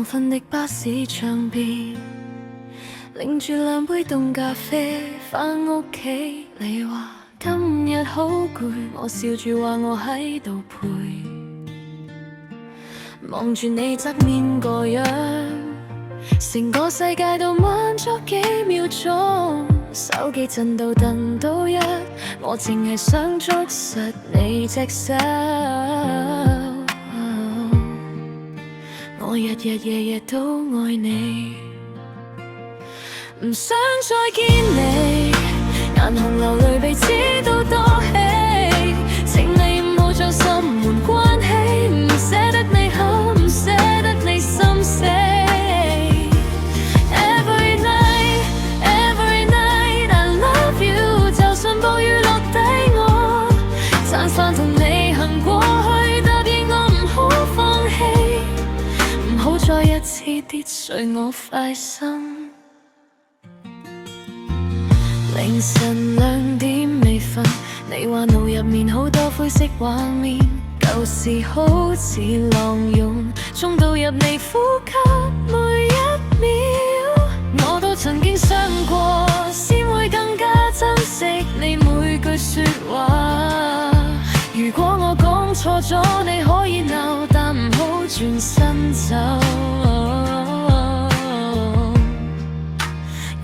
昏的巴士窗邊，拎住兩杯凍咖啡返屋企。你話今日好攰，我笑住話我喺度陪。望住你側面個樣，成個世界都慢咗幾秒鐘，手機震到蹬到一，我淨係想捉實你隻手。我日日夜夜都愛你，唔想再見你，眼紅流淚鼻子都多氣，請你唔好將心門關起，唔捨得你好，唔捨得你心死。Every night, every night, I love you， 就算暴雨落底我撐傘同你行過去，答應我唔好放棄，唔好再一次跌碎我塊心。凌晨2點未瞓，你話腦入面好多灰色畫面，舊時好似浪湧衝到入你呼吸每一秒，我都曾經想過，先會更加珍惜你每句說話。如果我講錯咗，你可以鬧，但唔好轉身走。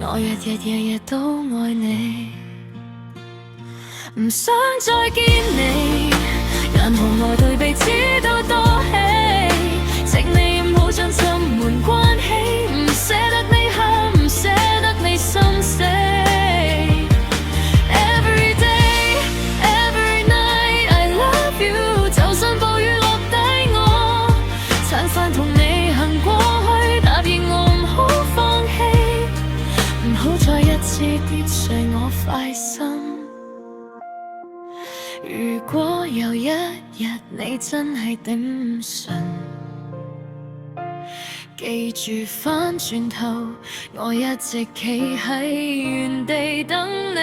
我日日夜夜都愛你，唔想再見你，眼紅來對鼻子都多氣，請你唔好將心門關起，唔捨得你喊，唔捨得你心死。Every day, every night, I love you， 就算暴雨落底我撐傘同你行過去，答應我唔好放棄，唔好再一次跌碎我塊心。如果有一日你真係頂唔順，記住返轉頭，我一直企喺原地等你，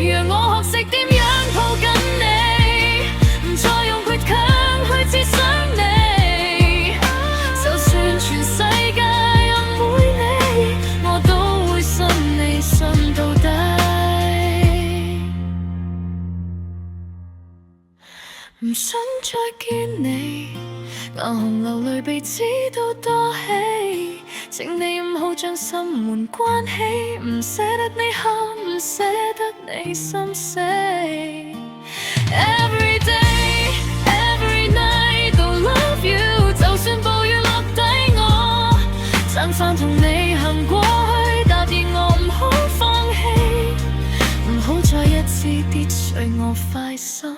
讓我學識點樣抱緊你，唔再用倔強去接想你，就算全世界人會你，我都會信你信到底。唔想再見你，眼紅流淚鼻子都多氣，請你唔好將心門關起，唔捨得你喊，唔捨得你心死。Every day, every night, I love you， 就算暴雨落底我撐傘同你行過去，答應我唔好放棄，唔好再一次跌碎我塊心。